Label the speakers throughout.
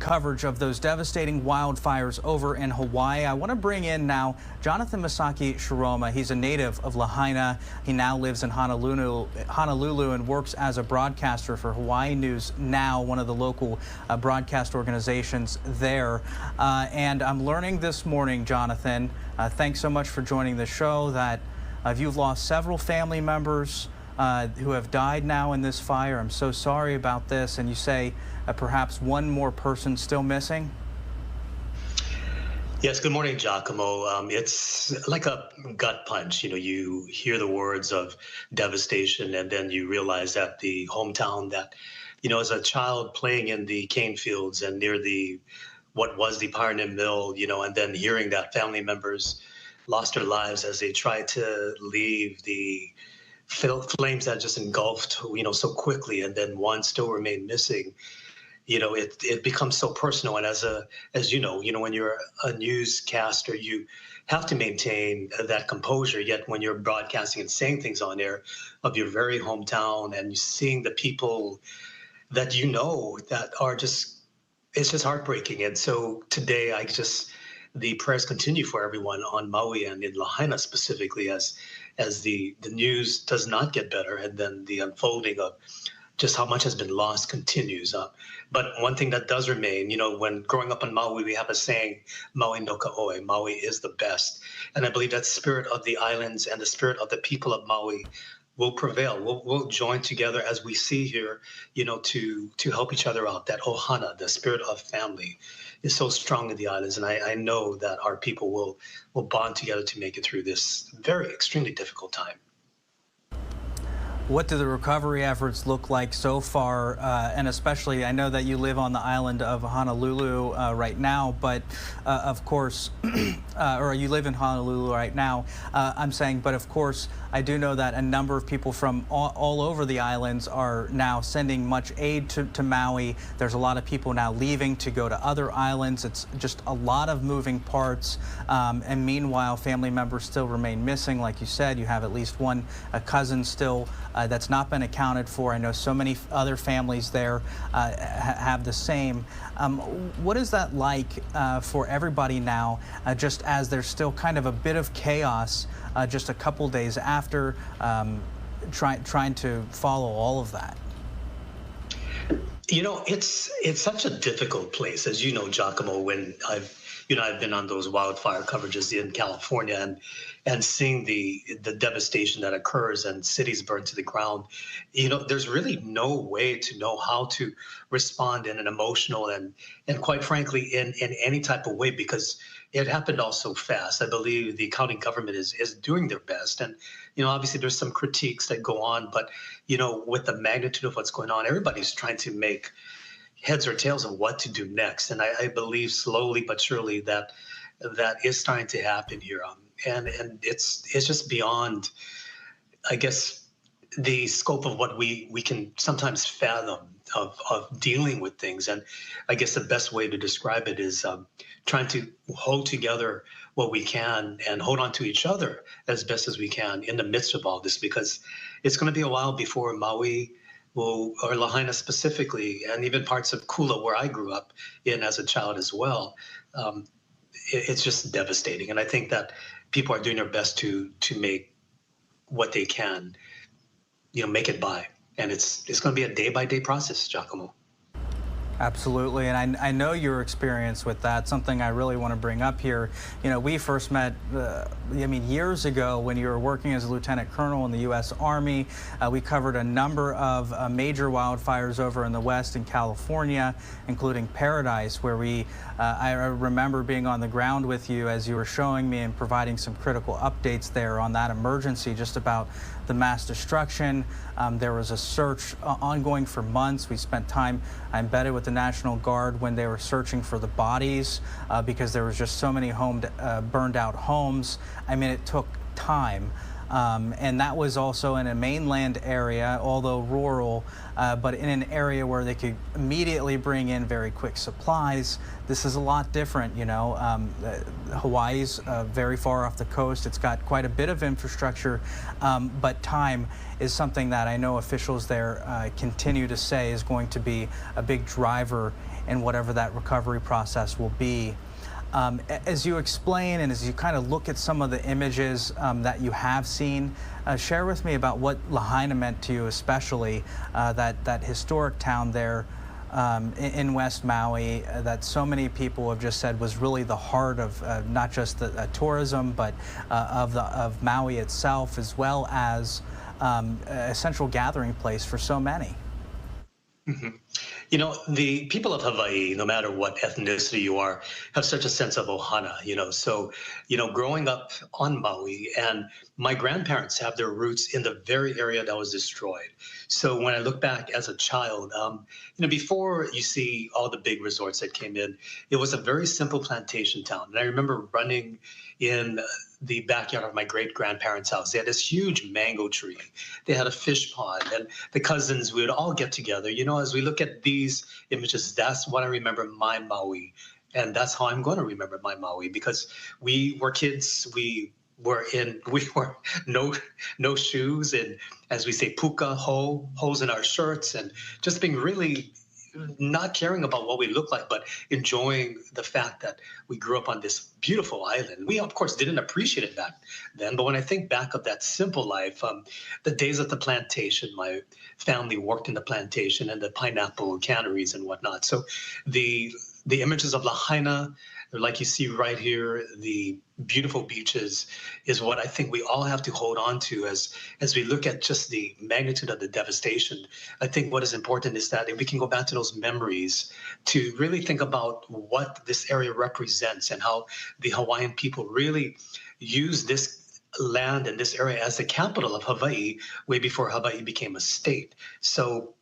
Speaker 1: coverage of those devastating wildfires over in Hawaii. I want to bring in now Jonathan Masaki Shiroma. He's a native of Lahaina. He now lives in Honolulu and works as a broadcaster for Hawaii News Now, one of the local broadcast organizations there. And I'm learning this morning, Jonathan, thanks so much for joining the show, that you've lost several family members who have died now in this fire. I'm so sorry about this. And you say perhaps one more person still missing?
Speaker 2: Yes, good morning, Giacomo. It's like a gut punch. You hear the words of devastation, and then you realize that the hometown that, as a child playing in the cane fields and near what was the Pioneer Mill, and then hearing that family members lost their lives as they tried to leave the flames that just engulfed, so quickly, and then one still remained missing. It becomes so personal. And as you know, when you're a newscaster, you have to maintain that composure. Yet when you're broadcasting and saying things on air of your very hometown, and seeing the people that that are it's just heartbreaking. And so today, the prayers continue for everyone on Maui and in Lahaina specifically, as the news does not get better, and then the unfolding of just how much has been lost continues. But one thing that does remain, when growing up on Maui, we have a saying, Maui no ka oe, Maui is the best. And I believe that spirit of the islands and the spirit of the people of Maui will prevail. We'll join together as we see here, to help each other out. That ohana, the spirit of family, is so strong in the islands. And I know that our people will bond together to make it through this very extremely difficult time.
Speaker 1: What do the recovery efforts look like so far? And especially, I know that you live on the island of Honolulu right now, but of course, or you live in Honolulu right now, I'm saying, but of course, I do know that a number of people from all over the islands are now sending much aid to Maui. There's a lot of people now leaving to go to other islands. It's just a lot of moving parts. And meanwhile, family members still remain missing. Like you said, you have at least one cousin still that's not been accounted for. I know so many other families there have the same. What is that like for everybody now, just as there's still kind of a bit of chaos just a couple days after trying to follow all of that?
Speaker 2: It's such a difficult place, as you know, Giacomo, when I've been on those wildfire coverages in California and seeing the devastation that occurs and cities burned to the ground. There's really no way to know how to respond in an emotional and quite frankly, in any type of way, because it happened all so fast. I believe the county government is doing their best. And, obviously there's some critiques that go on, but, with the magnitude of what's going on, everybody's trying to make heads or tails of what to do next. And I believe slowly but surely that is starting to happen here. And it's just beyond, I guess, the scope of what we can sometimes fathom of dealing with things. And I guess the best way to describe it is trying to hold together what we can and hold on to each other as best as we can in the midst of all this, because it's going to be a while before Maui or Lahaina specifically, and even parts of Kula, where I grew up in as a child as well, it's just devastating. And I think that people are doing their best to make what they can, make it by. And it's going to be a day-by-day process, Giacomo.
Speaker 1: Absolutely, and I know your experience with that. Something I really want to bring up here. We first met, years ago when you were working as a lieutenant colonel in the U.S. Army. We covered a number of major wildfires over in the West in California, including Paradise, where I remember being on the ground with you as you were showing me and providing some critical updates there on that emergency, just about the mass destruction. There was a search ongoing for months. We spent time embedded with the National Guard when they were searching for the bodies because there was just so many burned out homes. I mean, it took time. And that was also in a mainland area, although rural, but in an area where they could immediately bring in very quick supplies. This is a lot different, you know. Hawaii's very far off the coast. It's got quite a bit of infrastructure, but time is something that I know officials there continue to say is going to be a big driver in whatever that recovery process will be. As you explain and as you kind of look at some of the images that you have seen, share with me about what Lahaina meant to you, especially that historic town there in West Maui that so many people have just said was really the heart of not just the tourism, but of Maui itself, as well as a central gathering place for so many.
Speaker 2: Mm-hmm. You know, the people of Hawaii, no matter what ethnicity you are, have such a sense of ohana, you know. So, you know, growing up on Maui, and my grandparents have their roots in the very area that was destroyed. So when I look back as a child, you know, before you see all the big resorts that came in, it was a very simple plantation town. And I remember running in the backyard of my great grandparents' house. They had this huge mango tree. They had a fish pond, and the cousins, we would all get together. You know, as we look at these images, that's what I remember my Maui. And that's how I'm going to remember my Maui, because we were kids. We were no shoes, and as we say, puka, holes in our shirts, and just being really not caring about what we look like, but enjoying the fact that we grew up on this beautiful island. We, of course, didn't appreciate it back then, but when I think back of that simple life, the days at the plantation, my family worked in the plantation and the pineapple canneries and whatnot. So the images of Lahaina, like you see right here, the beautiful beaches, is what I think we all have to hold on to as we look at just the magnitude of the devastation. I think what is important is that if we can go back to those memories to really think about what this area represents and how the Hawaiian people really use this land and this area as the capital of Hawaii way before Hawaii became a state. So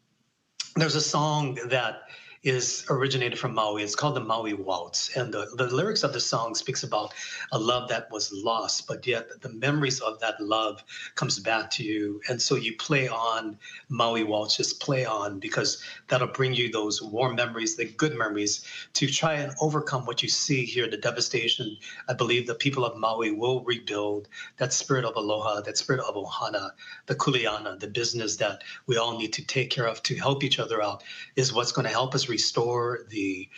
Speaker 2: there's a song that is originated from Maui. It's called the Maui Waltz. And the lyrics of the song speaks about a love that was lost, but yet the memories of that love comes back to you. And so you play on Maui Waltz, just play on, because that'll bring you those warm memories, the good memories, to try and overcome what you see here, the devastation. I believe the people of Maui will rebuild that spirit of aloha, that spirit of ohana, the kuleana, the business that we all need to take care of to help each other out, is what's going to help us restore the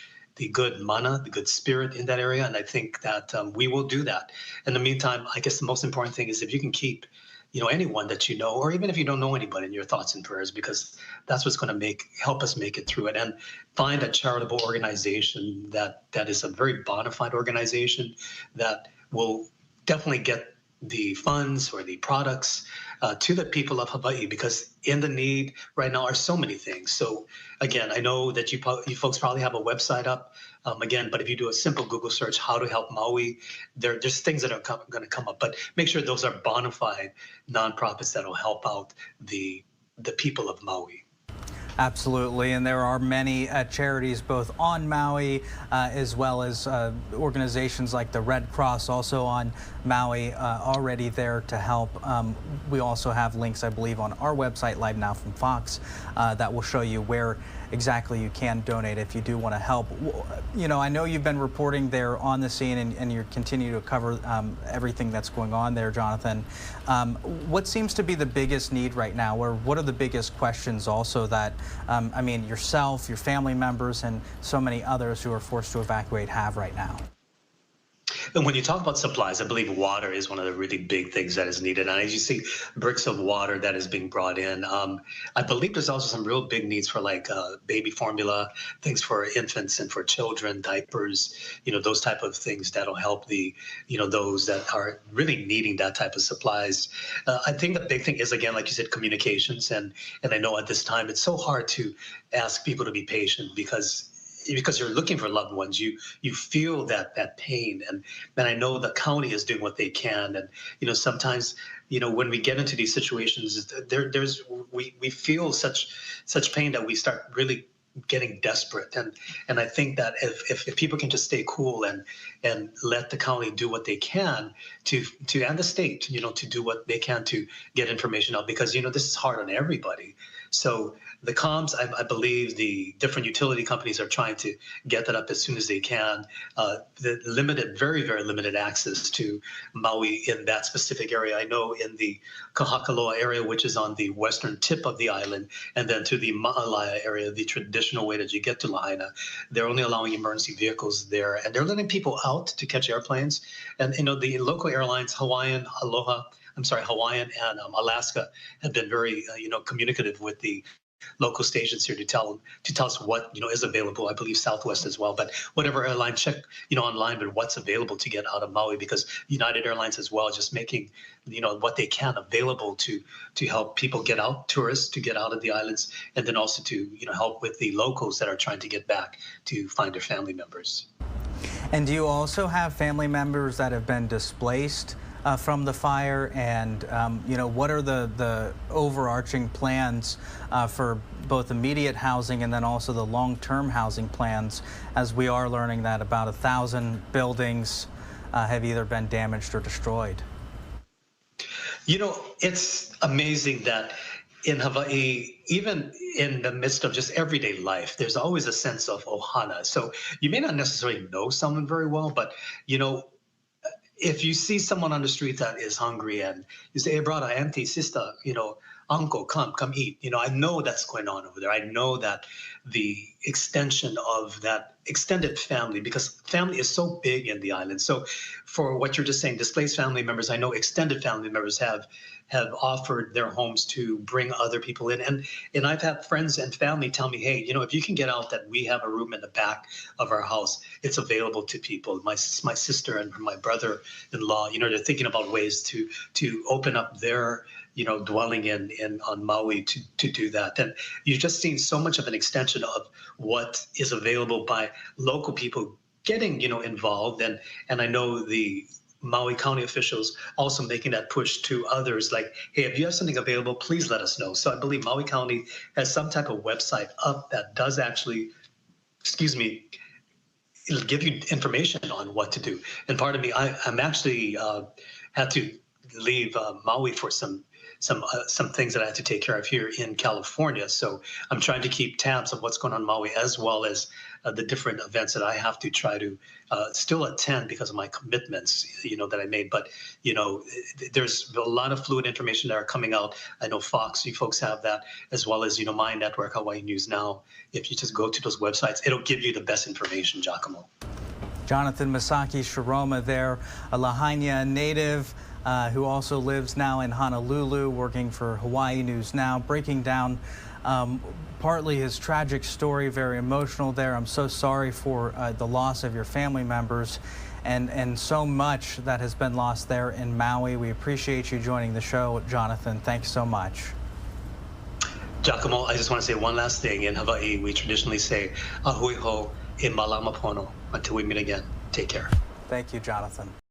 Speaker 2: good mana, the good spirit in that area. And I think that we will do that. In the meantime, I guess the most important thing is if you can keep, you know, anyone that you know, or even if you don't know anybody, in your thoughts and prayers, because that's what's going to help us make it through it. And find a charitable organization that is a very bona fide organization that will definitely get the funds or the products to the people of Hawaii, because in the need right now are so many things. So again, I know that you folks probably have a website up, again, but if you do a simple Google search, how to help Maui, there's things that are going to come up, but make sure those are bona fide nonprofits that will help out the people of Maui.
Speaker 1: Absolutely, and there are many charities both on Maui as well as organizations like the Red Cross also on Maui already there to help. We also have links, I believe, on our website, LiveNOW from Fox, that will show you where exactly you can donate if you do want to help. You know, I know you've been reporting there on the scene and you continue to cover everything that's going on there, Jonathan. What seems to be the biggest need right now, or what are the biggest questions also that, I mean, yourself, your family members, and so many others who are forced to evacuate have right now?
Speaker 2: And when you talk about supplies, I believe water is one of the really big things that is needed. And as you see bricks of water that is being brought in, I believe there's also some real big needs for like baby formula, things for infants and for children, diapers, you know, those type of things that'll help the, you know, those that are really needing that type of supplies. I think the big thing is, again, like you said, communications. And I know at this time it's so hard to ask people to be patient because you're looking for loved ones, you feel that pain, and I know the county is doing what they can, and you know sometimes when we get into these situations, we feel such pain that we start really getting desperate. And I think that if people can just stay cool and let the county do what they can to and the state, to do what they can to get information out, because this is hard on everybody. So the comms, I believe the different utility companies are trying to get that up as soon as they can. The limited, very, very limited access to Maui in that specific area. I know in the Kahakaloa area, which is on the western tip of the island, and then to the Ma'alaya area, the traditional way that you get to Lahaina, they're only allowing emergency vehicles there, and they're letting people out to catch airplanes. And the local airlines, Hawaiian and Alaska, have been very communicative with the local stations here to tell us what is available. I believe Southwest as well, but whatever airline, check online, but what's available to get out of Maui, because United Airlines as well, just making what they can available to help people get out, tourists to get out of the islands, and then also to help with the locals that are trying to get back to find their family members.
Speaker 1: And do you also have family members that have been displaced from the fire? And what are the overarching plans for both immediate housing and then also the long-term housing plans, as we are learning that about 1,000 buildings have either been damaged or destroyed?
Speaker 2: It's amazing that in Hawaii, even in the midst of just everyday life, there's always a sense of ohana. So you may not necessarily know someone very well, but if you see someone on the street that is hungry and you say, hey, brother, auntie, sister, uncle, come eat. I know that's going on over there. I know that the extension of that extended family, because family is so big in the island. So for what you're just saying, displaced family members, I know extended family members have offered their homes to bring other people in. And I've had friends and family tell me, hey, if you can get out, that we have a room in the back of our house, it's available to people. My sister and my brother-in-law, they're thinking about ways to open up their dwelling on Maui to do that. And you've just seen so much of an extension of what is available by local people getting involved. And I know the Maui County officials also making that push to others, like, hey, if you have something available, please let us know. So I believe Maui County has some type of website up that does actually, it'll give you information on what to do. And part of me, I'm actually had to leave Maui for some things that I had to take care of here in California. So I'm trying to keep tabs of what's going on in Maui, as well as the different events that I have to try to still attend because of my commitments, that I made. But, there's a lot of fluid information that are coming out. I know Fox, you folks have that, as well as, my network, Hawaii News Now. If you just go to those websites, it'll give you the best information, Giacomo.
Speaker 1: Jonathan Masaki Shiroma there, a Lahaina native who also lives now in Honolulu, working for Hawaii News Now, breaking down partly his tragic story, very emotional there. I'm so sorry for the loss of your family members and so much that has been lost there in Maui. We appreciate you joining the show, Jonathan. Thanks so much.
Speaker 2: Giacomo, I just want to say one last thing. In Hawaii, we traditionally say, ahui ho e malama pono. Until we meet again, take care.
Speaker 1: Thank you, Jonathan.